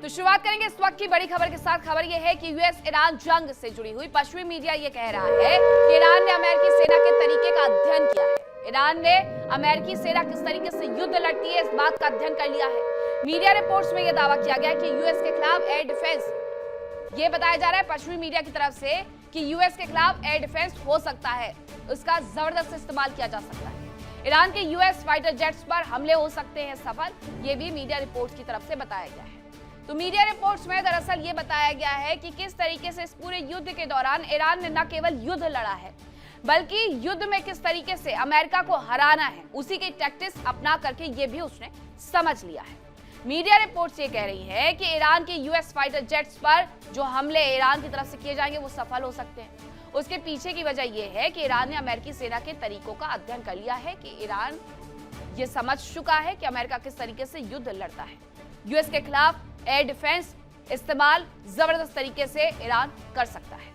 तो शुरुआत करेंगे इस वक्त की बड़ी खबर के साथ। खबर यह है कि यूएस ईरान जंग से जुड़ी हुई पश्चिमी मीडिया यह कह रहा है कि ईरान ने अमेरिकी सेना के तरीके का अध्ययन किया है। ईरान ने अमेरिकी सेना किस तरीके से युद्ध लड़ती है इस बात का अध्ययन कर लिया है। मीडिया रिपोर्ट्स में यह दावा किया गया कि यूएस के खिलाफ एयर डिफेंस, ये बताया जा रहा है पश्चिमी मीडिया की तरफ से कि यूएस के खिलाफ एयर डिफेंस हो सकता है, उसका जबरदस्त इस्तेमाल किया जा सकता है। ईरान के यूएस फाइटर जेट्स पर हमले हो सकते हैं सफल, ये भी मीडिया रिपोर्ट्स की तरफ से बताया गया है। तो मीडिया रिपोर्ट्स में दरअसल ये बताया गया है कि किस तरीके से इस पूरे युद्ध के दौरान ईरान ने न केवल युद्ध लड़ा है बल्कि युद्ध में किस तरीके से अमेरिका को हराना है उसी की टैक्टिक्स अपना करके ये भी उसने समझ लिया है। मीडिया रिपोर्ट्स ये कह रही है कि ईरान के यूएस फाइटर जेट्स पर जो हमले ईरान की तरफ से किए जाएंगे वो सफल हो सकते हैं। उसके पीछे की वजह यह है कि ईरान ने अमेरिकी सेना के तरीकों का अध्ययन कर लिया है कि ईरान ये समझ चुका है कि अमेरिका किस तरीके से युद्ध लड़ता है। यूएस के खिलाफ एयर डिफेंस इस्तेमाल जबरदस्त तरीके से ईरान कर सकता है।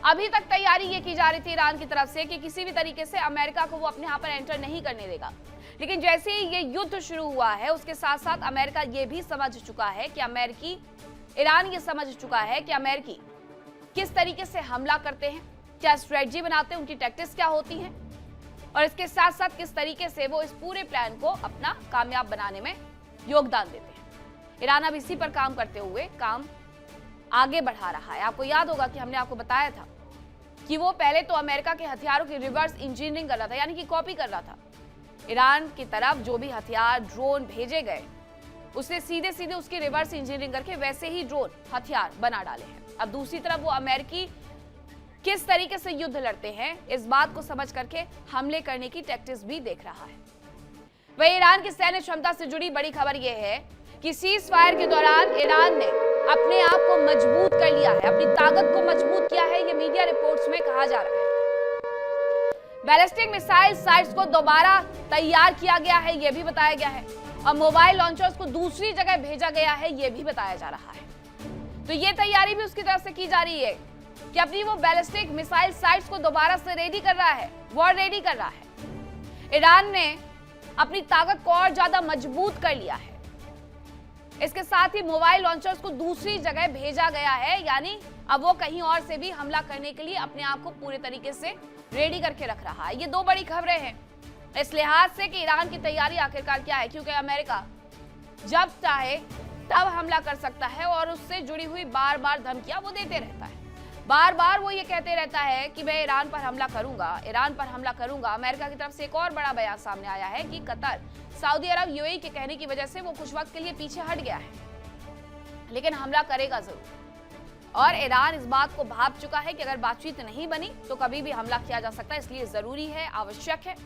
अभी तक तैयारी ये की जा रही थी ईरान की तरफ से कि किसी भी तरीके से अमेरिका को वो अपने यहाँ पर एंटर नहीं करने देगा, लेकिन जैसे ही ये युद्ध शुरू हुआ है उसके साथ साथ अमेरिका ये भी समझ चुका है कि ईरान ये समझ चुका है कि अमेरिकी किस तरीके से हमला करते हैं, क्या स्ट्रेटजी बनाते हैं, उनकी टैक्टिक्स क्या होती हैं और इसके साथ साथ किस तरीके से वो इस पूरे प्लान को अपना कामयाब बनाने में योगदान देते हैं। ईरान अब इसी पर काम करते हुए काम आगे बढ़ा रहा है। आपको याद होगा कि हमने आपको बताया था कि वो पहले तो अमेरिका के हथियारों की रिवर्स इंजीनियरिंग कर रहा था, यानी कि कॉपी कर रहा था। ईरान की तरफ जो भी हथियार ड्रोन भेजे गए उसने सीधे सीधे उसकी रिवर्स इंजीनियरिंग करके वैसे ही ड्रोन हथियार बना डाले हैं। अब दूसरी तरफ वो अमेरिकी किस तरीके से युद्ध लड़ते हैं इस बात को समझ करके हमले करने की टैक्टिक्स भी देख रहा है। वही ईरान की सैन्य क्षमता से जुड़ी बड़ी खबर यह है कि सीज फायर के दौरान ईरान ने अपने आप को मजबूत कर लिया है, अपनी ताकत को मजबूत किया है, ये मीडिया रिपोर्ट्स में कहा जा रहा है। बैलिस्टिक मिसाइल साइट्स को दोबारा तैयार किया गया है, यह भी बताया गया है, और मोबाइल लॉन्चर्स को दूसरी जगह भेजा गया है, यह भी बताया जा रहा है। तो ये तैयारी भी उसकी तरफ से की जा रही है कि अपनी वो बैलिस्टिक मिसाइल साइट्स को दोबारा से रेडी कर रहा है, वॉर रेडी कर रहा है। ईरान ने अपनी ताकत को और ज्यादा मजबूत कर लिया है। इसके साथ ही मोबाइल लॉन्चर्स को दूसरी जगह भेजा गया है, यानी अब वो कहीं और से भी हमला करने के लिए अपने आप को पूरे तरीके से रेडी करके रख रहा है। ये दो बड़ी खबरें हैं इस लिहाज से कि ईरान की तैयारी आखिरकार क्या है, क्योंकि अमेरिका जब चाहे तब हमला कर सकता है और उससे जुड़ी हुई बार बार धमकियां वो देते रहता है। बार बार वो ये कहते रहता है कि मैं ईरान पर हमला करूंगा, ईरान पर हमला करूंगा। अमेरिका की तरफ से एक और बड़ा बयान सामने आया है कि कतर, सऊदी अरब, यूएई के कहने की वजह से वो कुछ वक्त के लिए पीछे हट गया है, लेकिन हमला करेगा जरूर। और ईरान इस बात को भाप चुका है कि अगर बातचीत नहीं बनी तो कभी भी हमला किया जा सकता है। इसलिए जरूरी है, आवश्यक है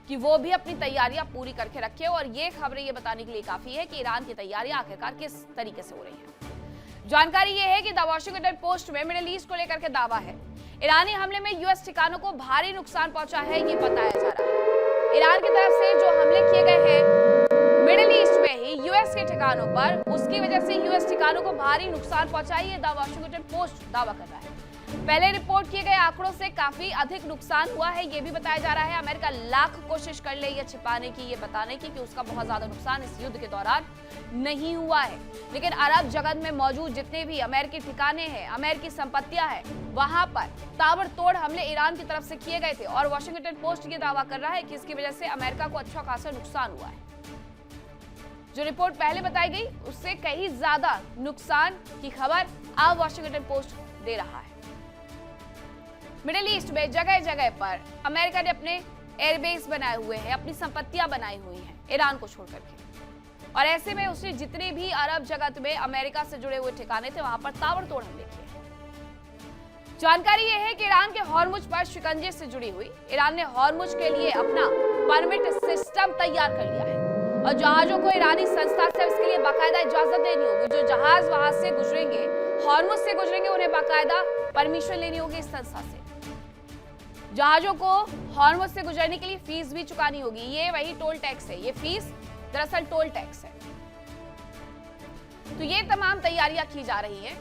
कि वो भी अपनी तैयारियां पूरी करके रखे। और ये खबरें ये बताने के लिए काफी है कि ईरान की तैयारियां आखिरकार किस तरीके से हो रही हैं। जानकारी ये है कि द वॉशिंगटन पोस्ट में मिडिल ईस्ट को लेकर के दावा है ईरानी हमले में यूएस ठिकानों को भारी नुकसान पहुंचा है, ये बताया जा रहा है। ईरान की तरफ से जो हमले किए गए हैं मिडिल ईस्ट में ही यूएस के ठिकानों पर, उसकी वजह से यूएस ठिकानों को भारी नुकसान पहुंचा है, ये द वॉशिंगटन पोस्ट दावा कर रहा है। पहले रिपोर्ट किए गए आंकड़ों से काफी अधिक नुकसान हुआ है, ये भी बताया जा रहा है। अमेरिका लाख कोशिश कर ले ये छिपाने की, ये बताने की कि उसका बहुत ज्यादा नुकसान इस युद्ध के दौरान नहीं हुआ है, लेकिन अरब जगत में मौजूद जितने भी अमेरिकी ठिकाने हैं, अमेरिकी संपत्तियां हैं, वहां पर ताबड़तोड़ हमले ईरान की तरफ से किए गए थे। और वॉशिंगटन पोस्ट ये दावा कर रहा है कि इसकी वजह से अमेरिका को अच्छा खासा नुकसान हुआ है। जो रिपोर्ट पहले बताई गई उससे कहीं ज्यादा नुकसान की खबर अब वॉशिंगटन पोस्ट दे रहा है। मिडिल ईस्ट में जगह जगह पर अमेरिका ने अपने एयरबेस बनाए हुए हैं, अपनी संपत्तियां बनाई हुई हैं ईरान को छोड़ करके, और ऐसे में उसने जितने भी अरब जगत में अमेरिका से जुड़े हुए ठिकाने थे वहां पर ताबड़तोड़ हमले किए। जानकारी यह है कि ईरान के हॉर्मुज पर शिकंजे से जुड़ी हुई ईरान ने हॉर्मुज के लिए अपना परमिट सिस्टम तैयार कर लिया है और जहाजों को ईरानी संस्था से इसके लिए बाकायदा इजाजत देनी होगी। जो जहाज वहां से गुजरेंगे, हॉर्मुज से गुजरेंगे, उन्हें बाकायदा परमिशन लेनी होगी इस संस्था से। जहाजों को हॉर्मुज से गुजरने के लिए फीस भी चुकानी होगी। ये वही टोल टैक्स है, ये फीस दरअसल टोल टैक्स है। तो ये तमाम तैयारियां की जा रही हैं।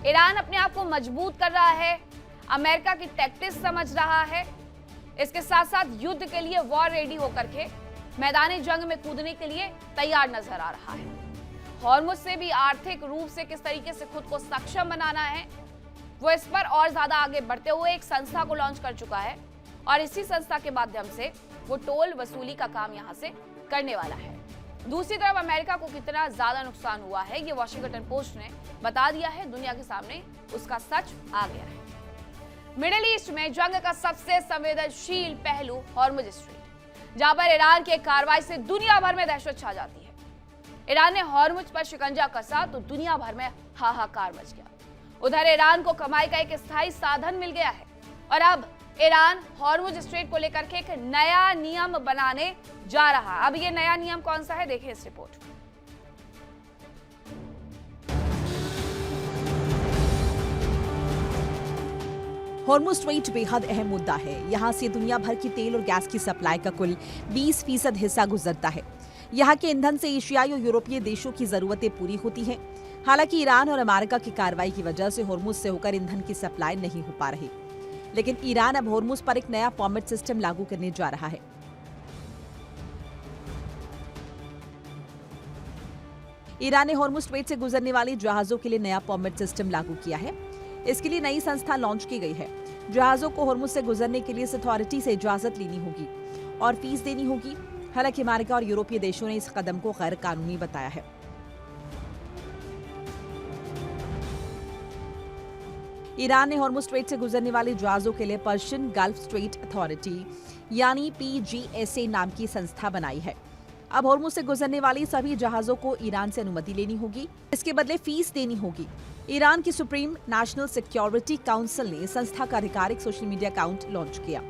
ईरान अपने आप को मजबूत कर रहा है, अमेरिका की टैक्टिक्स समझ रहा है, इसके साथ साथ युद्ध के लिए वॉर रेडी होकर के मैदानी जंग में कूदने के लिए तैयार नजर आ रहा है। हॉर्मुज से भी आर्थिक रूप से किस तरीके से खुद को सक्षम बनाना है, वो इस पर और ज्यादा आगे बढ़ते हुए एक संस्था को लॉन्च कर चुका है और इसी संस्था के माध्यम से वो टोल वसूली का काम यहां से करने वाला है। दूसरी तरफ अमेरिका को कितना ज्यादा नुकसान हुआ है, ये वॉशिंगटन पोस्ट ने बता दिया है। दुनिया के सामने उसका सच आ गया है। मिडिल ईस्ट में जंग का सबसे संवेदनशील पहलू हॉर्मुज स्ट्रेट, जहां पर ईरान की कार्रवाई से दुनिया भर में दहशत छा जाती है। ईरान ने हॉर्मुज पर शिकंजा कसा तो दुनिया भर में हाहाकार मच गया। उधर ईरान को कमाई का एक स्थायी साधन मिल गया है और अब ईरान हॉर्मुज स्ट्रेट को लेकर के एक नया नियम बनाने जा रहा है। अब ये नया नियम कौन सा है, देखिए इस रिपोर्ट में। हॉर्मुज स्ट्रेट बेहद अहम मुद्दा है। यहाँ से दुनिया भर की तेल और गैस की सप्लाई का कुल 20% हिस्सा गुजरता है। यहाँ के ईंधन से एशियाई और यूरोपीय देशों की जरूरतें पूरी होती हैं। हालांकि ईरान और अमेरिका की कार्रवाई की वजह से हॉर्मुज से होकर ईंधन की सप्लाई नहीं हो पा रही, लेकिन ईरान अब हॉर्मुज पर एक नया परमिट सिस्टम लागू करने जा रहा है। ईरान ने हॉर्मुज स्ट्रेट से गुजरने वाली जहाजों के लिए नया परमिट सिस्टम लागू किया है। इसके लिए नई संस्था लॉन्च की गई है। जहाजों को हॉर्मुज से गुजरने के लिए इस अथॉरिटी से इजाजत लेनी होगी और फीस देनी होगी। हालांकि अमेरिका और यूरोपीय देशों ने इस कदम को गैर कानूनी बताया है। ईरान ने हॉर्मुज स्ट्रेट से गुजरने वाले जहाजों के लिए पर्शियन गल्फ स्ट्रेट अथॉरिटी यानी PGSA नाम की संस्था बनाई है। अब हॉर्मुज से गुजरने वाली सभी जहाजों को ईरान से अनुमति लेनी होगी, इसके बदले फीस देनी होगी। ईरान की सुप्रीम नेशनल सिक्योरिटी काउंसिल ने संस्था का आधिकारिक सोशल मीडिया अकाउंट लॉन्च किया।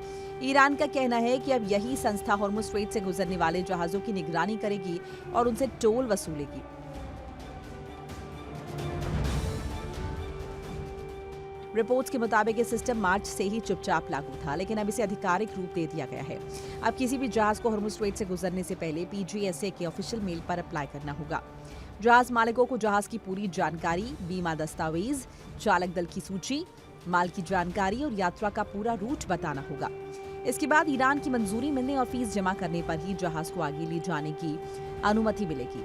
ईरान का कहना है कि अब यही संस्था हॉर्मुज स्ट्रेट से गुजरने वाले जहाजों की निगरानी करेगी और उनसे टोल वसूलेगी। रिपोर्ट्स के मुताबिक ये सिस्टम मार्च से ही चुपचाप लागू था, लेकिन अब इसे आधिकारिक रूप दे दिया गया है। अब किसी भी जहाज को हॉर्मुज स्ट्रेट से गुजरने से पहले PGSA के ऑफिशियल मेल पर अप्लाई करना होगा। जहाज मालिकों को जहाज की पूरी जानकारी, बीमा दस्तावेज, चालक दल की सूची, माल की जानकारी और यात्रा का पूरा रूट बताना होगा। इसके बाद ईरान की मंजूरी मिलने और फीस जमा करने पर ही जहाज को आगे ले जाने की अनुमति मिलेगी।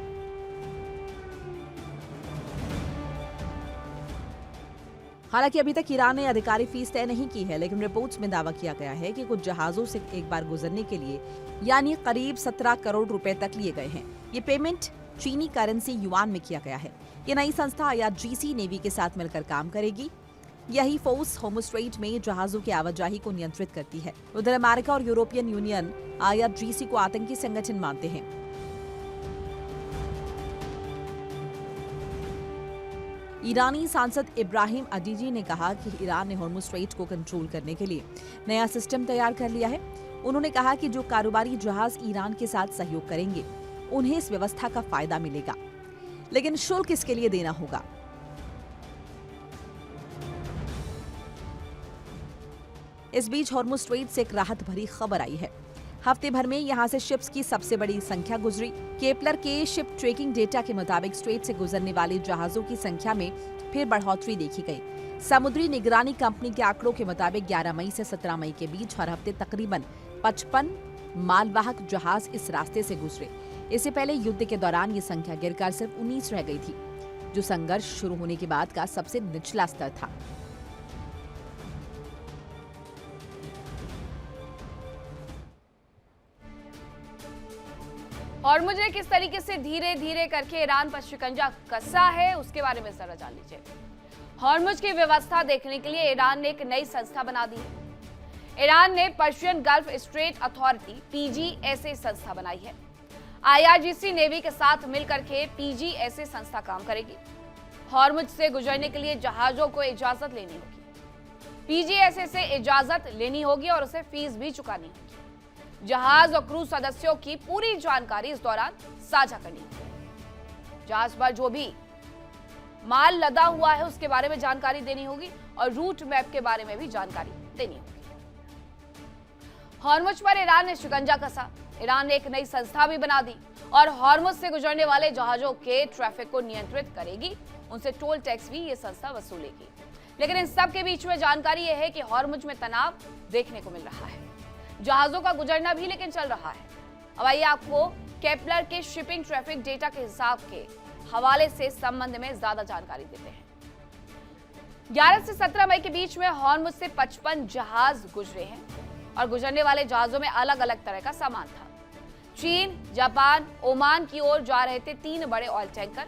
हालांकि अभी तक ईरान ने आधिकारिक फीस तय नहीं की है, लेकिन रिपोर्ट्स में दावा किया गया है कि कुछ जहाजों से एक बार गुजरने के लिए यानी करीब 17 करोड़ रुपए तक लिए गए हैं। ये पेमेंट चीनी करेंसी युआन में किया गया है। ये नई संस्था IRGC नेवी के साथ मिलकर काम करेगी। यही फोर्स हॉर्मुज स्ट्रेट में जहाजों की आवाजाही को नियंत्रित करती है। उधर अमेरिका और यूरोपियन यूनियन IRGC को आतंकी संगठन मानते हैं। ईरानी सांसद इब्राहिम अजीजी ने कहा कि ईरान ने हॉर्मुज स्ट्रेट को कंट्रोल करने के लिए नया सिस्टम तैयार कर लिया है। उन्होंने कहा कि जो कारोबारी जहाज ईरान के साथ सहयोग करेंगे उन्हें इस व्यवस्था का फायदा मिलेगा, लेकिन शुल्क इसके लिए देना होगा। इस बीच हॉर्मुज स्ट्रेट से एक राहत भरी खबर आई है। हफ्ते भर में यहां से शिप्स की सबसे बड़ी संख्या गुजरी। केपलर के शिप ट्रैकिंग डेटा के मुताबिक स्ट्रेट से गुजरने वाले जहाजों की संख्या में फिर बढ़ोतरी देखी गई। समुद्री निगरानी कंपनी के आंकड़ों के मुताबिक 11 मई से 17 मई के बीच हर हफ्ते तकरीबन 55 मालवाहक जहाज इस रास्ते से गुजरे। इससे पहले युद्ध के दौरान ये संख्या गिरकर सिर्फ 19 रह गई थी, जो संघर्ष शुरू होने के बाद का सबसे निचला स्तर था। हॉर्मुज ने किस तरीके से धीरे धीरे करके ईरान पर शिकंजा कसा है, उसके बारे में जरा जान लीजिए। हॉर्मुज की व्यवस्था देखने के लिए ईरान ने एक नई संस्था बना दी है। ईरान ने Persian gulf straight authority PGSA संस्था बनाई है। IRGC नेवी के साथ मिलकर के PGSA संस्था काम करेगी। हॉर्मुज से गुजरने के लिए जहाजों को इजाजत लेनी होगी। PGSA से इजाजत लेनी होगी और उसे फीस भी चुकानी होगी। जहाज और क्रू सदस्यों की पूरी जानकारी इस दौरान साझा करनी होगी। जहाज पर जो भी माल लदा हुआ है उसके बारे में जानकारी देनी होगी और रूट मैप के बारे में भी जानकारी देनी होगी। हॉर्मुज पर ईरान ने शिकंजा कसा। ईरान ने एक नई संस्था भी बना दी और हॉर्मुज से गुजरने वाले जहाजों के ट्रैफिक को नियंत्रित करेगी। उनसे टोल टैक्स भी ये संस्था वसूलेगी। लेकिन इन सब के बीच में जानकारी यह है कि हॉर्मुज में तनाव देखने को मिल रहा है। जहाजों का गुजरना भी लेकिन चल रहा है। अब आइए आपको केपलर के शिपिंग ट्रैफिक डेटा के हिसाब के हवाले से संबंध में ज्यादा जानकारी देते हैं। 11 से 17 मई के बीच में हॉर्मुज से 55 जहाज गुजरे हैं और गुजरने वाले जहाजों में अलग अलग तरह का सामान था। चीन, जापान, ओमान की ओर जा रहे थे 3 बड़े ऑयल टैंकर।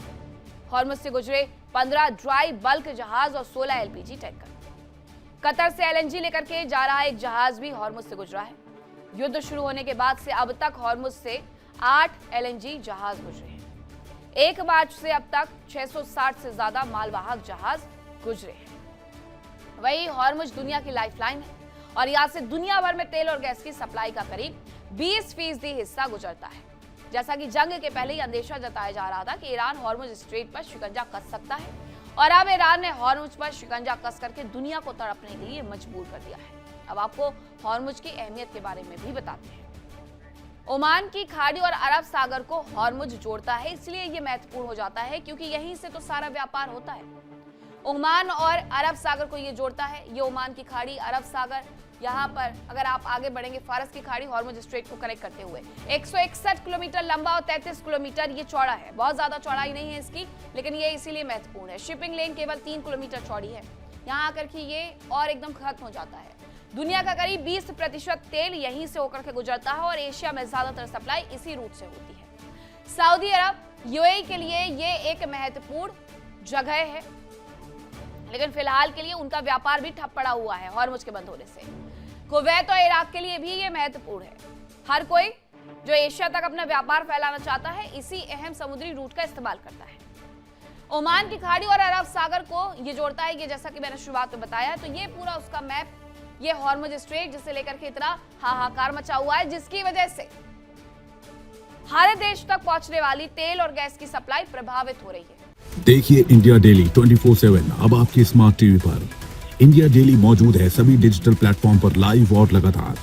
हॉर्मुज से गुजरे 15 ड्राई बल्क जहाज और 16 एलपीजी टैंकर। कतर से एलएनजी लेकर के जा रहा एक जहाज भी हॉर्मुज से गुजरा है। युद्ध शुरू होने के बाद से अब तक हॉर्मुज से 8 एलएनजी जहाज गुजरे हैं। 1 मार्च से अब तक 660 से ज्यादा मालवाहक जहाज गुजरे हैं। वही हॉर्मुज दुनिया की लाइफलाइन है और यहाँ से दुनिया भर में तेल और गैस की सप्लाई का करीब 20% हिस्सा गुजरता है। जैसा कि जंग के पहले ही अंदेशा जताया जा रहा था कि ईरान हॉर्मुज स्ट्रेट पर शिकंजा कस सकता है और अब ईरान ने हॉर्मुज पर शिकंजा कस करके दुनिया को तड़पने के लिए मजबूर कर दिया है। अब आपको हॉर्मुज की अहमियत के बारे में भी बताते हैं। ओमान की खाड़ी और अरब सागर को हॉर्मुज जोड़ता है, इसलिए ये महत्वपूर्ण हो जाता है क्योंकि यहीं से तो सारा व्यापार होता है। ओमान और अरब सागर को ये जोड़ता है। ये ओमान की खाड़ी, अरब सागर, यहाँ पर अगर आप आगे बढ़ेंगे फारस की खाड़ी हॉर्मुज स्ट्रेट को कनेक्ट करते हुए 161 किलोमीटर लंबा और 33 किलोमीटर ये चौड़ा है। बहुत ज्यादा चौड़ाई नहीं है इसकी, लेकिन ये इसीलिए महत्वपूर्ण है। शिपिंग लेन केवल 3 किलोमीटर चौड़ी है। यहाँ आकर के ये और एकदम खत्म हो जाता है। दुनिया का करीब 20% तेल यहीं से होकर के गुजरता है और एशिया में ज्यादातर सप्लाई इसी रूट से होती है। सऊदी अरब, यूएई के लिए ये एक महत्वपूर्ण जगह है, लेकिन फिलहाल के लिए उनका व्यापार भी ठप पड़ा हुआ है हॉर्मुज के बंद होने से। कुवैत और इराक के लिए भी ये महत्वपूर्ण है। हर कोई जो एशिया तक अपना व्यापार फैलाना चाहता है इसी अहम समुद्री रूट का इस्तेमाल करता है। ओमान की खाड़ी और अरब सागर को ये जोड़ता है। ये जैसा कि मैंने शुरुआत में बताया, तो ये पूरा उसका मैप, ये हॉर्मुज स्ट्रेट जिसे लेकर के इतना हाहाकार मचा हुआ है, जिसकी वजह से हर देश तक पहुंचने वाली तेल और गैस की सप्लाई प्रभावित हो रही है। देखिए इंडिया डेली 24/7 अब आपकी स्मार्ट टीवी पर। इंडिया डेली मौजूद है सभी डिजिटल प्लेटफॉर्म पर लाइव और लगातार।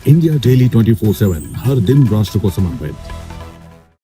इंडिया डेली 24/7 हर दिन राष्ट्र को समर्पित।